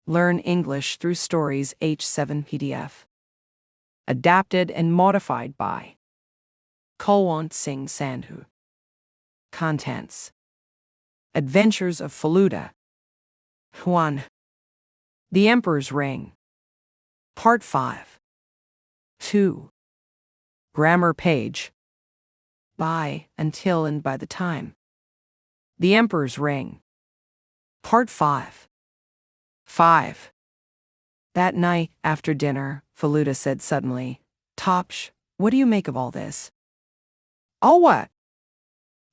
Learn English through Stories H7 PDF. Adapted and modified by Kulwant Singh Sandhu. Contents: Adventures of Feluda. 1. The Emperor's Ring. Part 5. 2. Grammar page. By, until, and by the time. The Emperor's Ring. Part 5. 5. That night, after dinner, Feluda said suddenly, "Topsh, what do you make of all this?" "All what?"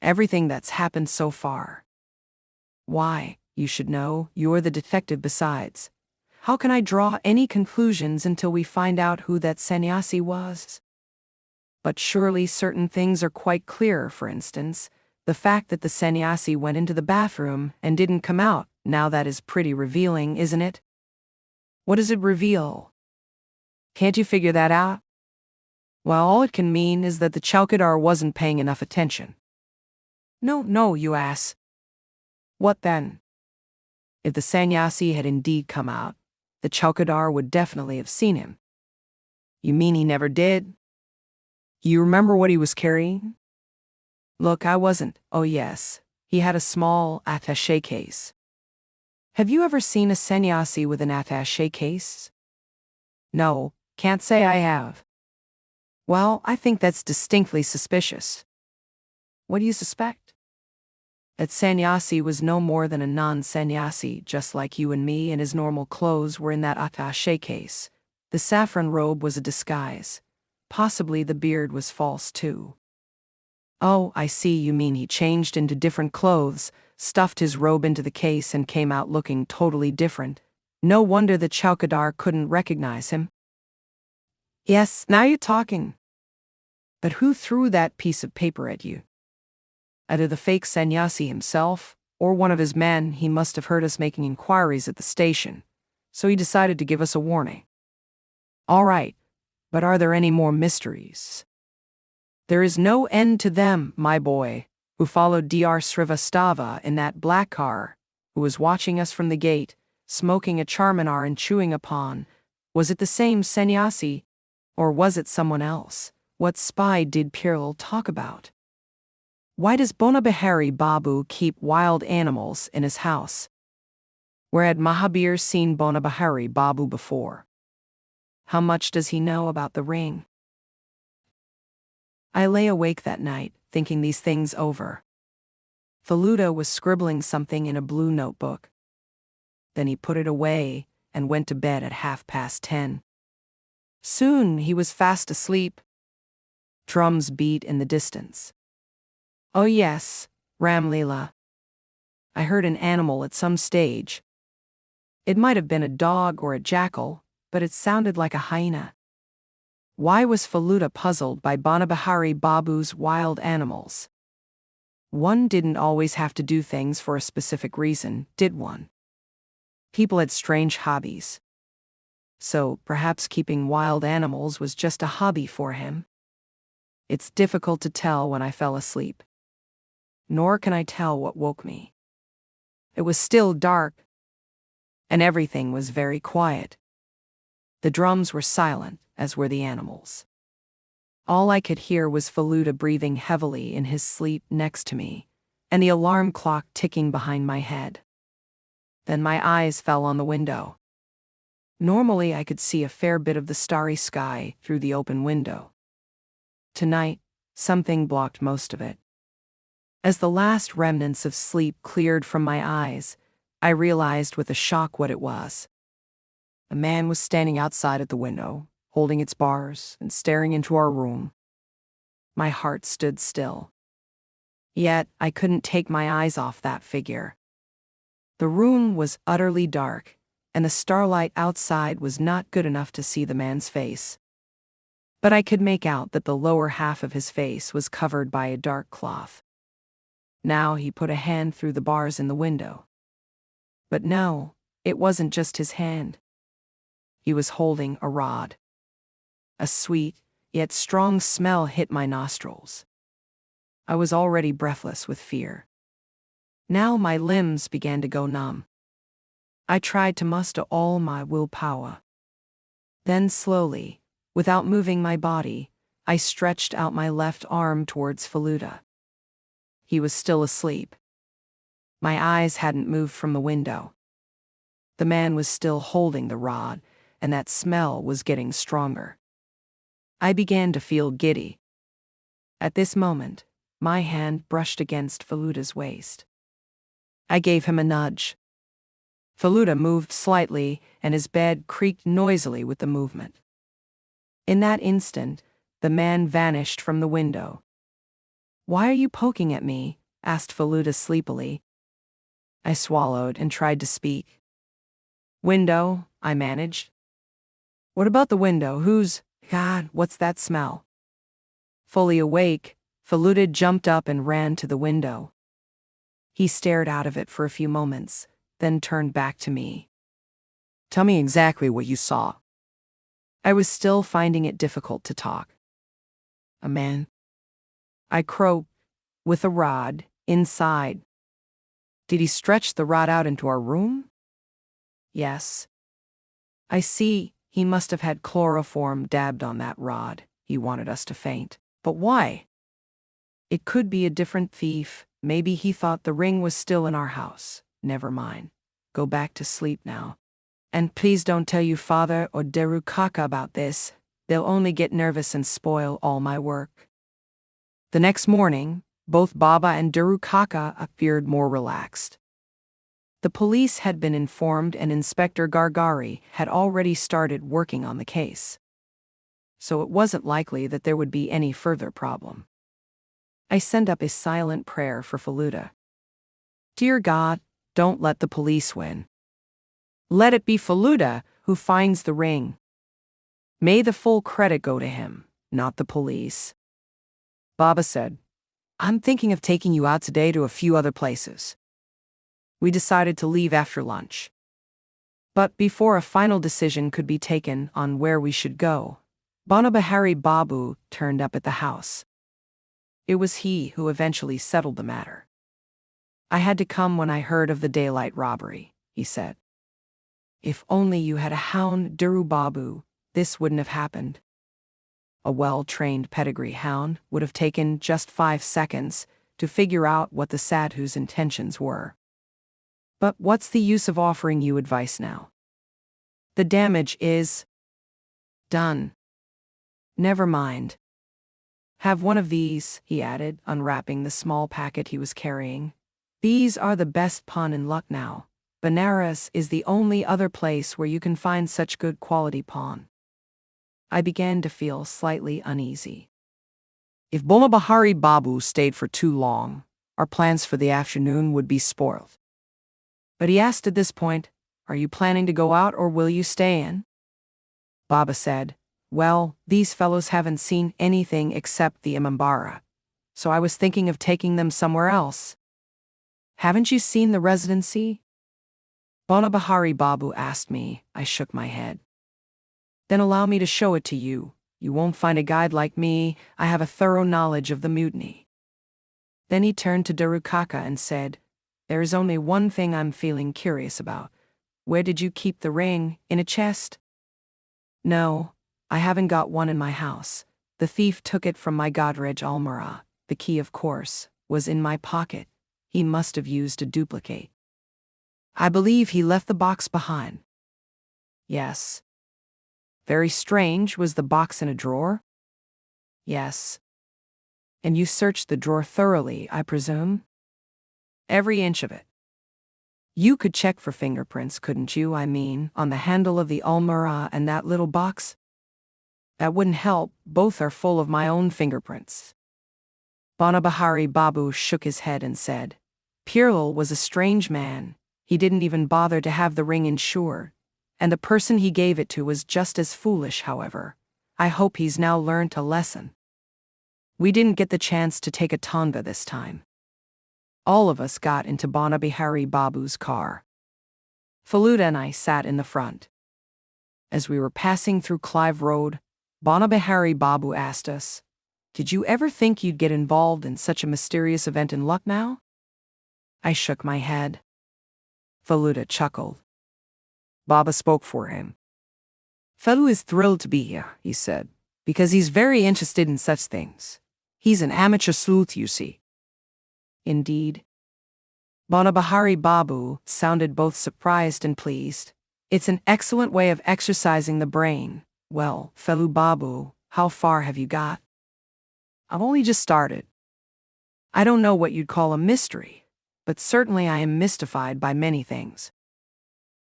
"Everything that's happened so far." "Why, you should know, you're the detective besides. How can I draw any conclusions until we find out who that sannyasi was?" "But surely certain things are quite clear, for instance, the fact that the sannyasi went into the bathroom and didn't come out. Now that is pretty revealing, isn't it?" "What does it reveal?" "Can't you figure that out?" "Well, all it can mean is that the chowkidar wasn't paying enough attention." No, you ass." "What then?" "If the sannyasi had indeed come out, the chowkidar would definitely have seen him." "You mean he never did?" "You remember what he was carrying?" "Look, I wasn't. Oh yes, he had a small attaché case." "Have you ever seen a sannyasi with an attaché case?" "No, can't say I have." "Well, I think that's distinctly suspicious." "What do you suspect?" "That sannyasi was no more than a non-sannyasi, just like you and me, and his normal clothes were in that attaché case. The saffron robe was a disguise. Possibly the beard was false too." "Oh, I see, you mean he changed into different clothes, stuffed his robe into the case, and came out looking totally different. No wonder the chowkidar couldn't recognize him." "Yes, now you're talking." "But who threw that piece of paper at you?" "Either the fake sannyasi himself, or one of his men. He must have heard us making inquiries at the station, so he decided to give us a warning." "All right, but are there any more mysteries?" "There is no end to them, my boy. Who followed Dr. Srivastava in that black car, who was watching us from the gate, smoking a charminar and chewing a pan. Was it the same sannyasi, or was it someone else? What spy did Piril talk about? Why does Bonabihari Babu keep wild animals in his house? Where had Mahabir seen Bonabihari Babu before? How much does he know about the ring?" I lay awake that night, thinking these things over. Feluda was scribbling something in a blue notebook. Then he put it away and went to bed at 10:30. Soon he was fast asleep. Drums beat in the distance. Oh yes, Ram Leela. I heard an animal at some stage. It might have been a dog or a jackal, but it sounded like a hyena. Why was Feluda puzzled by Bonabihari Babu's wild animals? One didn't always have to do things for a specific reason, did one? People had strange hobbies. So perhaps keeping wild animals was just a hobby for him. It's difficult to tell when I fell asleep. Nor can I tell what woke me. It was still dark, and everything was very quiet. The drums were silent, as were the animals. All I could hear was Feluda breathing heavily in his sleep next to me, and the alarm clock ticking behind my head. Then my eyes fell on the window. Normally I could see a fair bit of the starry sky through the open window. Tonight, something blocked most of it. As the last remnants of sleep cleared from my eyes, I realized with a shock what it was. A man was standing outside at the window, holding its bars and staring into our room. My heart stood still. Yet I couldn't take my eyes off that figure. The room was utterly dark, and the starlight outside was not good enough to see the man's face. But I could make out that the lower half of his face was covered by a dark cloth. Now he put a hand through the bars in the window. But no, it wasn't just his hand. He was holding a rod. A sweet, yet strong smell hit my nostrils. I was already breathless with fear. Now my limbs began to go numb. I tried to muster all my willpower. Then slowly, without moving my body, I stretched out my left arm towards Faluda. He was still asleep. My eyes hadn't moved from the window. The man was still holding the rod, and that smell was getting stronger. I began to feel giddy. At this moment, my hand brushed against Faluda's waist. I gave him a nudge. Faluda moved slightly, and his bed creaked noisily with the movement. In that instant, the man vanished from the window. "Why are you poking at me?" asked Faluda sleepily. I swallowed and tried to speak. "Window," I managed. "What about the window? God, what's that smell?" Fully awake, Faluda jumped up and ran to the window. He stared out of it for a few moments, then turned back to me. "Tell me exactly what you saw." I was still finding it difficult to talk. "A man," I croaked, "with a rod, inside." "Did he stretch the rod out into our room?" "Yes." "I see, he must have had chloroform dabbed on that rod. He wanted us to faint. But why?" "It could be a different thief. Maybe he thought the ring was still in our house. Never mind. Go back to sleep now. And please don't tell your father or Deru Kaka about this. They'll only get nervous and spoil all my work." The next morning, both Baba and Deru Kaka appeared more relaxed. The police had been informed and Inspector Gargari had already started working on the case. So it wasn't likely that there would be any further problem. I sent up a silent prayer for Faluda. "Dear God, don't let the police win. Let it be Faluda who finds the ring. May the full credit go to him, not the police." Baba said, "I'm thinking of taking you out today to a few other places." We decided to leave after lunch. But before a final decision could be taken on where we should go, Banabahari Babu turned up at the house. It was he who eventually settled the matter. "I had to come when I heard of the daylight robbery," he said. "If only you had a hound, Duru Babu, this wouldn't have happened." A well-trained pedigree hound would have taken just 5 seconds to figure out what the sadhu's intentions were. But what's the use of offering you advice now? The damage is done. Never mind. Have one of these," he added, unwrapping the small packet he was carrying. "These are the best pawn in Lucknow. Benares is the only other place where you can find such good quality pawn." I began to feel slightly uneasy. If Bonabahari Babu stayed for too long, our plans for the afternoon would be spoiled. But he asked at this point, "Are you planning to go out or will you stay in?" Baba said, "Well, these fellows haven't seen anything except the Imambara, so I was thinking of taking them somewhere else." "Haven't you seen the residency?" Bonabahari Babu asked me. I shook my head. "Then allow me to show it to you. You won't find a guide like me. I have a thorough knowledge of the mutiny." Then he turned to Daru Kaka and said, "There is only one thing I'm feeling curious about. Where did you keep the ring? In a chest?" "No, I haven't got one in my house. The thief took it from my Godrej Almirah. The key, of course, was in my pocket. He must have used a duplicate. I believe he left the box behind." "Yes." "Very strange. Was the box in a drawer?" "Yes." "And you searched the drawer thoroughly, I presume?" "Every inch of it." "You could check for fingerprints, couldn't you? I mean, on the handle of the Almirah and that little box?" "That wouldn't help. Both are full of my own fingerprints." Bonabahari Babu shook his head and said, "Pirlal was a strange man. He didn't even bother to have the ring insured. And the person he gave it to was just as foolish, however. I hope he's now learned a lesson." We didn't get the chance to take a tanda this time. All of us got into Bonabihari Babu's car. Faluda and I sat in the front. As we were passing through Clive Road, Bonabihari Babu asked us, "Did you ever think you'd get involved in such a mysterious event in Lucknow?" I shook my head. Faluda chuckled. Baba spoke for him. Fellow is thrilled to be here, he said, because he's very interested in such things. He's an amateur sleuth, you see. Indeed. Bonabahari Babu sounded both surprised and pleased. It's an excellent way of exercising the brain. Well, Fellow Babu, how far have you got? I've only just started. I don't know what you'd call a mystery, but certainly I am mystified by many things.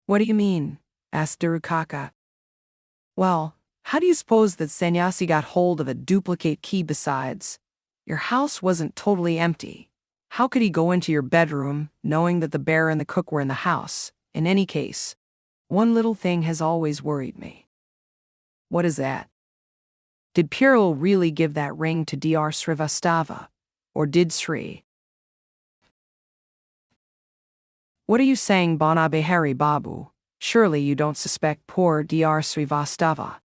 What do you mean? Asked Durukaka. Well, how do you suppose that Sannyasi got hold of a duplicate key besides? Your house wasn't totally empty. How could he go into your bedroom, knowing that the bear and the cook were in the house? In any case, one little thing has always worried me. What is that? Did Piril really give that ring to Dr. Srivastava? Or did Sri? What are you saying, Bonabahari Babu? Surely you don't suspect poor Dr. Srivastava.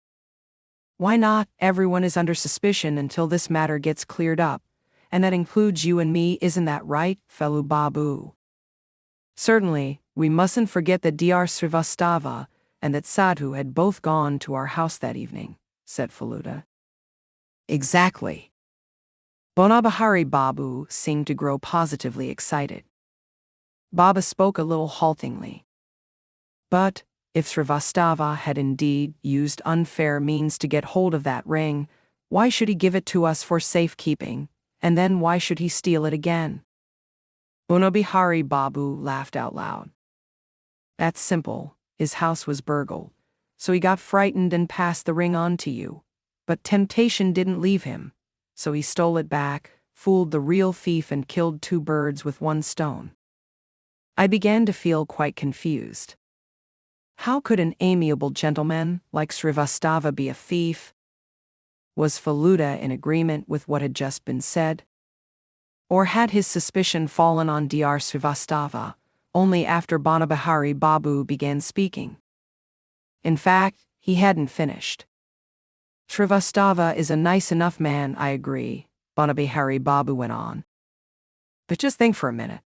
Why not? Everyone is under suspicion until this matter gets cleared up, and that includes you and me, isn't that right, Fellow Babu? Certainly, we mustn't forget that Dr. Srivastava and that Sadhu had both gone to our house that evening, said Faluda. Exactly. Bonabahari Babu seemed to grow positively excited. Baba spoke a little haltingly. But if Srivastava had indeed used unfair means to get hold of that ring, why should he give it to us for safekeeping, and then why should he steal it again? Bonabahari Babu laughed out loud. That's simple. His house was burgled, so he got frightened and passed the ring on to you. But temptation didn't leave him, so he stole it back, fooled the real thief, and killed two birds with one stone. I began to feel quite confused. How could an amiable gentleman like Srivastava be a thief? Was Faluda in agreement with what had just been said? Or had his suspicion fallen on Dr. Srivastava only after Bonabahari Babu began speaking? In fact, he hadn't finished. Srivastava is a nice enough man, I agree, Bonabahari Babu went on. But just think for a minute.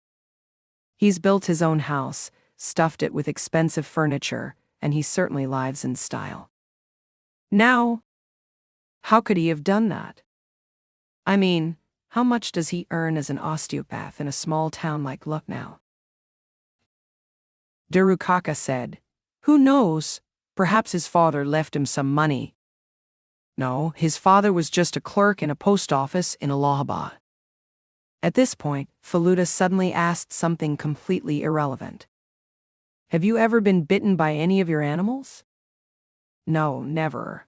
He's built his own house, stuffed it with expensive furniture, and he certainly lives in style. Now, how could he have done that? I mean, how much does he earn as an osteopath in a small town like Lucknow? Durukaka said, Who knows? Perhaps his father left him some money. No, his father was just a clerk in a post office in Allahabad. At this point, Faluda suddenly asked something completely irrelevant. Have you ever been bitten by any of your animals? No, never.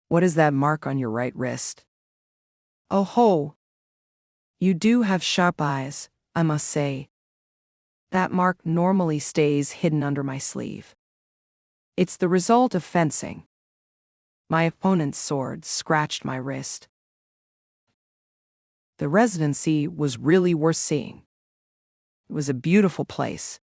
What is that mark on your right wrist? Oh ho! You do have sharp eyes, I must say. That mark normally stays hidden under my sleeve. It's the result of fencing. My opponent's sword scratched my wrist. The residency was really worth seeing. It was a beautiful place.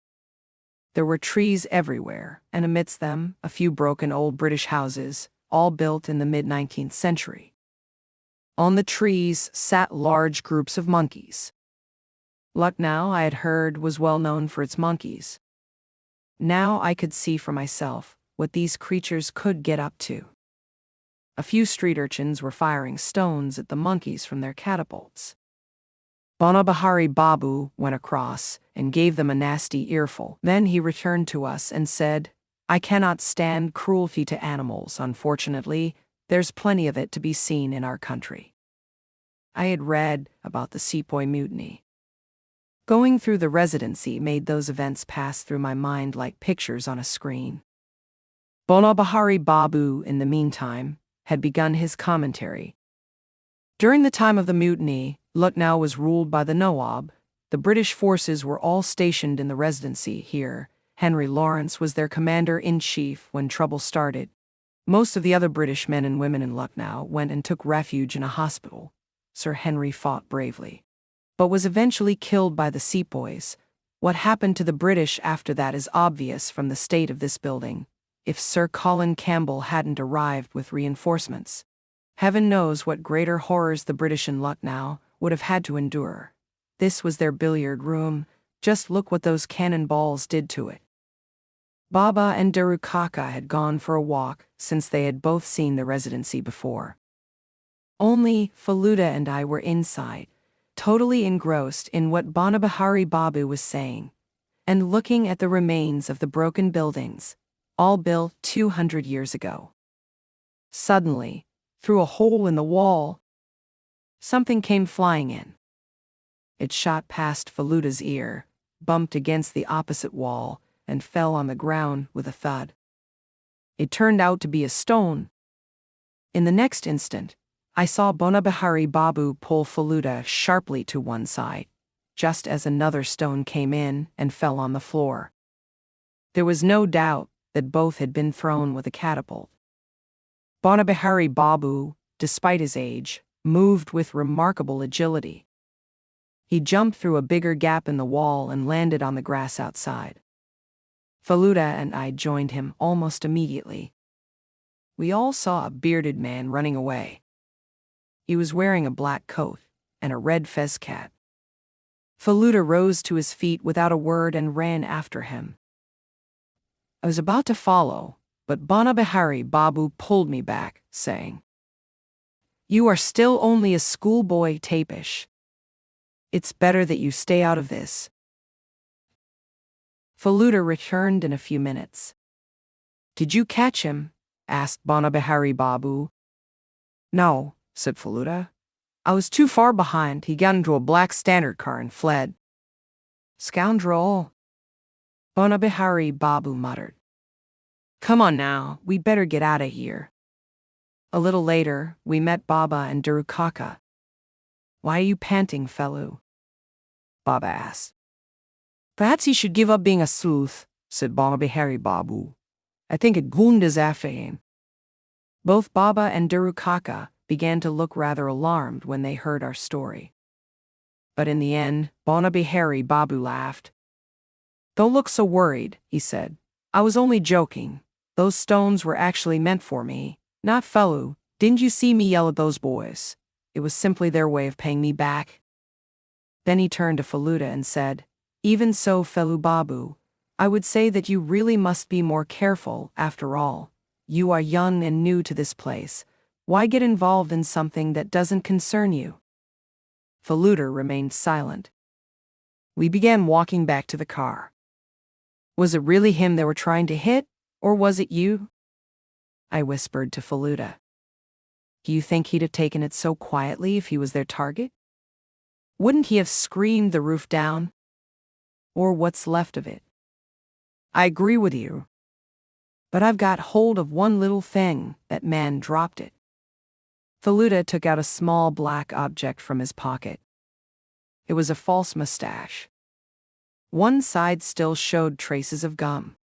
There were trees everywhere, and amidst them, a few broken old British houses, all built in the mid-19th century. On the trees sat large groups of monkeys. Lucknow, I had heard, was well known for its monkeys. Now I could see for myself what these creatures could get up to. A few street urchins were firing stones at the monkeys from their catapults. Bonabahari Babu went across and gave them a nasty earful. Then he returned to us and said, I cannot stand cruelty to animals, unfortunately. There's plenty of it to be seen in our country. I had read about the Sepoy Mutiny. Going through the residency made those events pass through my mind like pictures on a screen. Bonabahari Babu, in the meantime, had begun his commentary. During the time of the mutiny, Lucknow was ruled by the Nawab. The British forces were all stationed in the residency here. Henry Lawrence was their commander-in-chief when trouble started. Most of the other British men and women in Lucknow went and took refuge in a hospital. Sir Henry fought bravely, but was eventually killed by the sepoys. What happened to the British after that is obvious from the state of this building. If Sir Colin Campbell hadn't arrived with reinforcements, heaven knows what greater horrors the British in Lucknow would have had to endure. This was their billiard room. Just look what those cannonballs did to it. Baba and Darukaka had gone for a walk since they had both seen the residency before. Only Faluda and I were inside, totally engrossed in what Banabahari Babu was saying, and looking at the remains of the broken buildings, all built 200 years ago. Suddenly, through a hole in the wall, something came flying in. It shot past Faluda's ear, bumped against the opposite wall, and fell on the ground with a thud. It turned out to be a stone. In the next instant, I saw Bonabahari Babu pull Faluda sharply to one side, just as another stone came in and fell on the floor. There was no doubt that both had been thrown with a catapult. Bonabahari Babu, despite his age, moved with remarkable agility. He jumped through a bigger gap in the wall and landed on the grass outside. Faluda and I joined him almost immediately. We all saw a bearded man running away. He was wearing a black coat and a red fez cap. Faluda rose to his feet without a word and ran after him. I was about to follow, but Banabahari Babu pulled me back, saying, "You are still only a schoolboy, Tapish. It's better that you stay out of this." Faluda returned in a few minutes. "Did you catch him?" asked Banabahari Babu. "No," said Faluda. "I was too far behind. He got into a black standard car and fled." "Scoundrel," Banabahari Babu muttered. "Come on now, we'd better get out of here." A little later, we met Baba and Darukaka. "Why are you panting, fellow?" Baba asked. "Perhaps he should give up being a sleuth," said Banabahari Babu. "I think it gundas after him." Both Baba and Darukaka began to look rather alarmed when they heard our story. But in the end, Banabahari Babu laughed. "Don't look so worried," he said. "I was only joking. Those stones were actually meant for me, not fellow. Didn't you see me yell at those boys? It was simply their way of paying me back." Then he turned to Faluda and said, "Even so, fellow Babu, I would say that you really must be more careful, after all. You are young and new to this place. Why get involved in something that doesn't concern you?" Faluda remained silent. We began walking back to the car. "Was it really him they were trying to hit, or was it you?" I whispered to Faluda. "Do you think he'd have taken it so quietly if he was their target? Wouldn't he have screamed the roof down? Or what's left of it?" "I agree with you. But I've got hold of one little thing. That man dropped it." Faluda took out a small black object from his pocket. It was a false mustache. One side still showed traces of gum.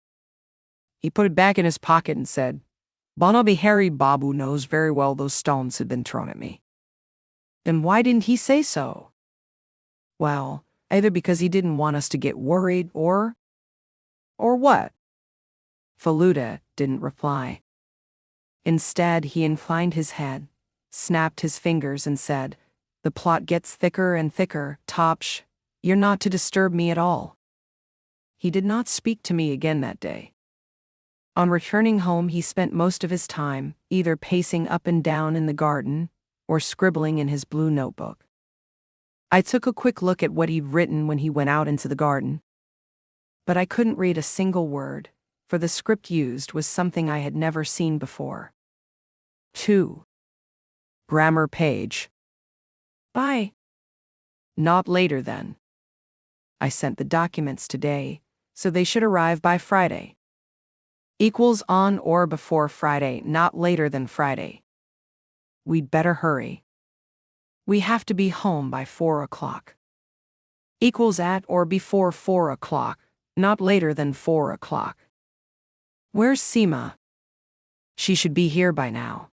He put it back in his pocket and said, "Banabahari Babu knows very well those stones had been thrown at me." "Then why didn't he say so?" "Well, either because he didn't want us to get worried or what?" Faluda didn't reply. Instead, he inclined his head, snapped his fingers and said, "The plot gets thicker and thicker, Topsh. You're not to disturb me at all." He did not speak to me again that day. On returning home, he spent most of his time either pacing up and down in the garden or scribbling in his blue notebook. I took a quick look at what he'd written when he went out into the garden. But I couldn't read a single word, for the script used was something I had never seen before. 2. Grammar page. Bye. Not later than. I sent the documents today, so they should arrive by Friday. Equals on or before Friday, not later than Friday. We'd better hurry. We have to be home by 4 o'clock. Equals at or before 4 o'clock, not later than 4 o'clock. Where's Seema? She should be here by now.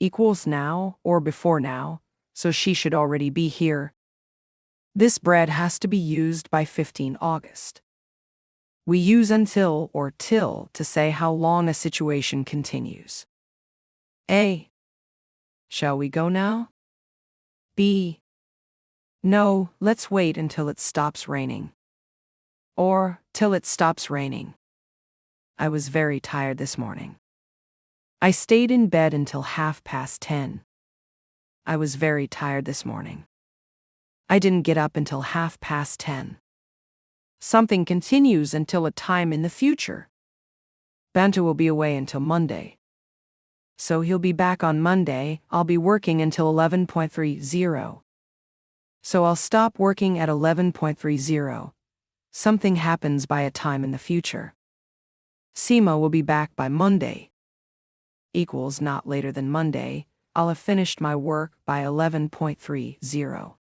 Equals now or before now, so she should already be here. This bread has to be used by 15 August. We use until or till to say how long a situation continues. A. Shall we go now? B. No, let's wait until it stops raining. Or till it stops raining. I was very tired this morning. I stayed in bed until 10:30. I was very tired this morning. I didn't get up until 10:30. Something continues until a time in the future. Banta will be away until Monday. So he'll be back on Monday. I'll be working until 11:30. So I'll stop working at 11:30. Something happens by a time in the future. Sima will be back by Monday. Equals not later than Monday. I'll have finished my work by 11:30.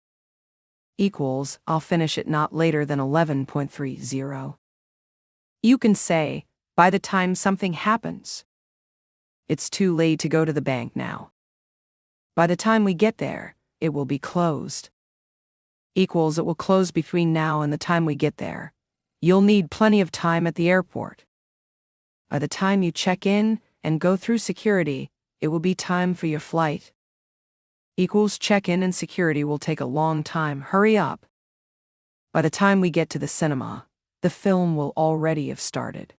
Equals I'll finish it not later than 11:30. You can say, by the time something happens. It's too late to go to the bank now. By the time we get there, it will be closed. Equals it will close between now and the time we get there. You'll need plenty of time at the airport. By the time you check in and go through security, it will be time for your flight. Equals check-in and security will take a long time. Hurry up. By the time we get to the cinema, the film will already have started.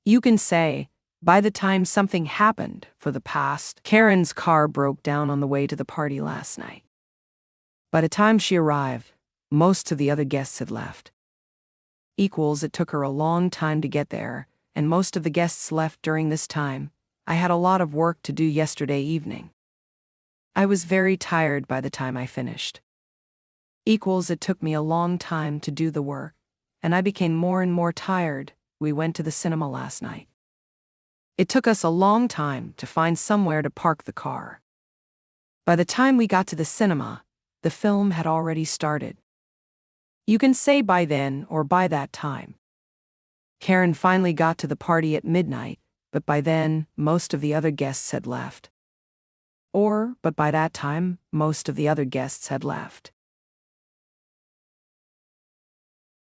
You can say, by the time something happened for the past, Karen's car broke down on the way to the party last night. By the time she arrived, most of the other guests had left. Equals it took her a long time to get there, and most of the guests left during this time. I had a lot of work to do yesterday evening. I was very tired by the time I finished. Equals it took me a long time to do the work, and I became more and more tired. We went to the cinema last night. It took us a long time to find somewhere to park the car. By the time we got to the cinema, the film had already started. You can say by then or by that time. Karen finally got to the party at midnight, but by then, most of the other guests had left. But by that time, most of the other guests had left.